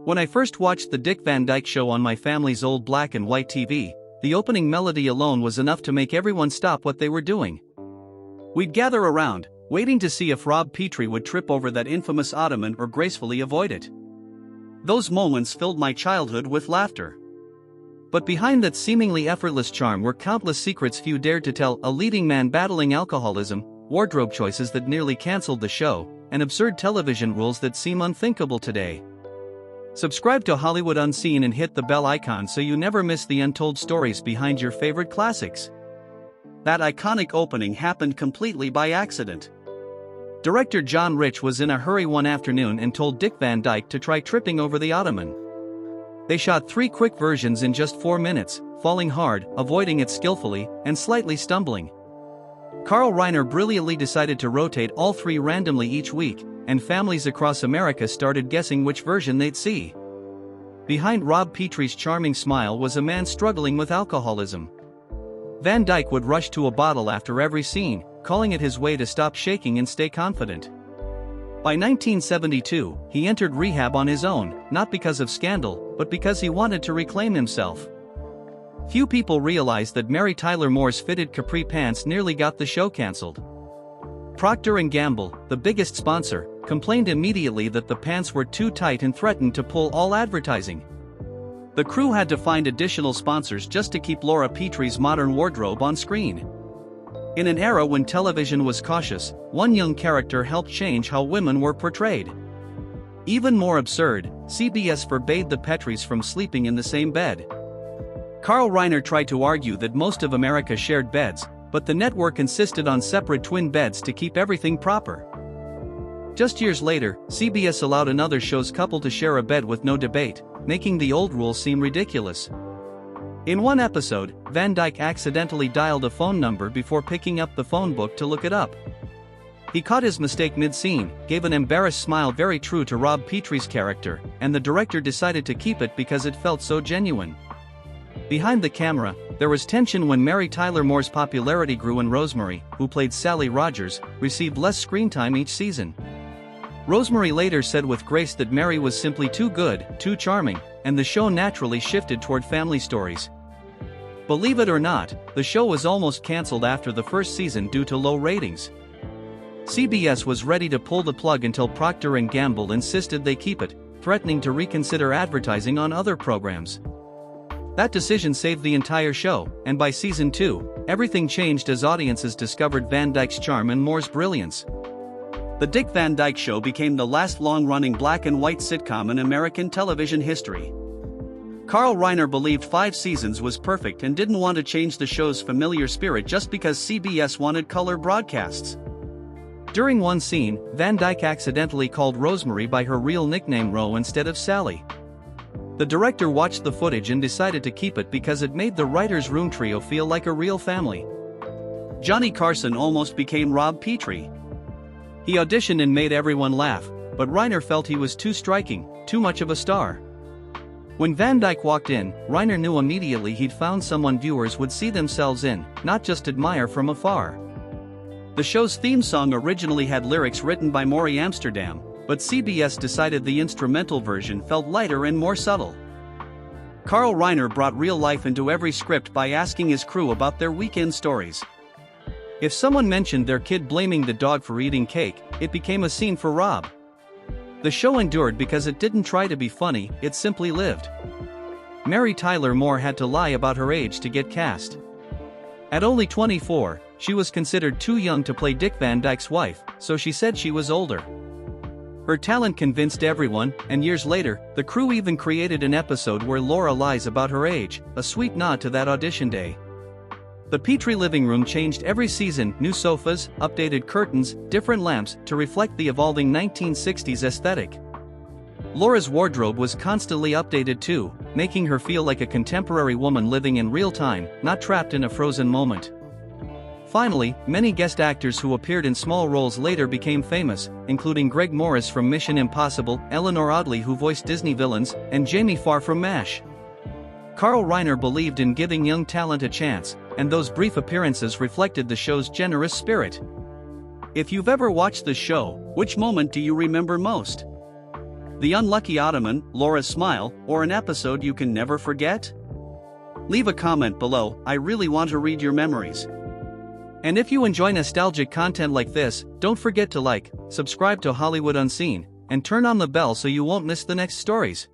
When I first watched the Dick Van Dyke Show on my family's old black and white TV, the opening melody alone was enough to make everyone stop what they were doing. We'd gather around, waiting to see if Rob Petrie would trip over that infamous ottoman or gracefully avoid it. Those moments filled my childhood with laughter. But behind that seemingly effortless charm were countless secrets few dared to tell: a leading man battling alcoholism, wardrobe choices that nearly cancelled the show, and absurd television rules that seem unthinkable today. Subscribe to Hollywood Unseen and hit the bell icon so you never miss the untold stories behind your favorite classics. That iconic opening happened completely by accident. Director John Rich was in a hurry one afternoon and told Dick Van Dyke to try tripping over the ottoman. They shot 3 quick versions in just 4 minutes, falling hard, avoiding it skillfully, and slightly stumbling. Carl Reiner brilliantly decided to rotate all 3 randomly each week, and families across America started guessing which version they'd see. Behind Rob Petrie's charming smile was a man struggling with alcoholism. Van Dyke would rush to a bottle after every scene, calling it his way to stop shaking and stay confident. By 1972, he entered rehab on his own, not because of scandal, but because he wanted to reclaim himself. Few people realized that Mary Tyler Moore's fitted capri pants nearly got the show cancelled. Procter & Gamble, the biggest sponsor, complained immediately that the pants were too tight and threatened to pull all advertising. The crew had to find additional sponsors just to keep Laura Petrie's modern wardrobe on screen. In an era when television was cautious, one young character helped change how women were portrayed. Even more absurd, CBS forbade the Petries from sleeping in the same bed. Carl Reiner tried to argue that most of America shared beds, but the network insisted on separate twin beds to keep everything proper. Just years later, CBS allowed another show's couple to share a bed with no debate, making the old rule seem ridiculous. In one episode, Van Dyke accidentally dialed a phone number before picking up the phone book to look it up. He caught his mistake mid-scene, gave an embarrassed smile very true to Rob Petrie's character, and the director decided to keep it because it felt so genuine. Behind the camera, there was tension when Mary Tyler Moore's popularity grew and Rosemary, who played Sally Rogers, received less screen time each season. Rosemary later said with grace that Mary was simply too good, too charming, and the show naturally shifted toward family stories. Believe it or not, the show was almost cancelled after the first season due to low ratings. CBS was ready to pull the plug until Procter & Gamble insisted they keep it, threatening to reconsider advertising on other programs. That decision saved the entire show, and by season 2, everything changed as audiences discovered Van Dyke's charm and Moore's brilliance. The Dick Van Dyke Show became the last long-running black and white sitcom in American television history. Carl Reiner believed 5 seasons was perfect and didn't want to change the show's familiar spirit just because CBS wanted color broadcasts. During one scene, Van Dyke accidentally called Rosemary by her real nickname Ro instead of Sally. The director watched the footage and decided to keep it because it made the writers' room trio feel like a real family. Johnny Carson almost became Rob Petrie. He auditioned and made everyone laugh, but Reiner felt he was too striking, too much of a star. When Van Dyke walked in, Reiner knew immediately he'd found someone viewers would see themselves in, not just admire from afar. The show's theme song originally had lyrics written by Maury Amsterdam, but CBS decided the instrumental version felt lighter and more subtle. Carl Reiner brought real life into every script by asking his crew about their weekend stories. If someone mentioned their kid blaming the dog for eating cake, it became a scene for Rob. The show endured because it didn't try to be funny, it simply lived. Mary Tyler Moore had to lie about her age to get cast. At only 24, she was considered too young to play Dick Van Dyke's wife, so she said she was older. Her talent convinced everyone, and years later, the crew even created an episode where Laura lies about her age, a sweet nod to that audition day. The Petrie living room changed every season: new sofas, updated curtains, different lamps to reflect the evolving 1960s aesthetic. Laura's wardrobe was constantly updated too, making her feel like a contemporary woman living in real time, not trapped in a frozen moment. Finally, many guest actors who appeared in small roles later became famous, including Greg Morris from Mission Impossible, Eleanor Audley who voiced Disney villains, and Jamie Farr from MASH. Carl Reiner believed in giving young talent a chance, and those brief appearances reflected the show's generous spirit. If you've ever watched the show, which moment do you remember most? The Unlucky Ottoman, Laura's Smile, or an episode you can never forget? Leave a comment below, I really want to read your memories. And if you enjoy nostalgic content like this, don't forget to like, subscribe to Hollywood Unseen, and turn on the bell so you won't miss the next stories.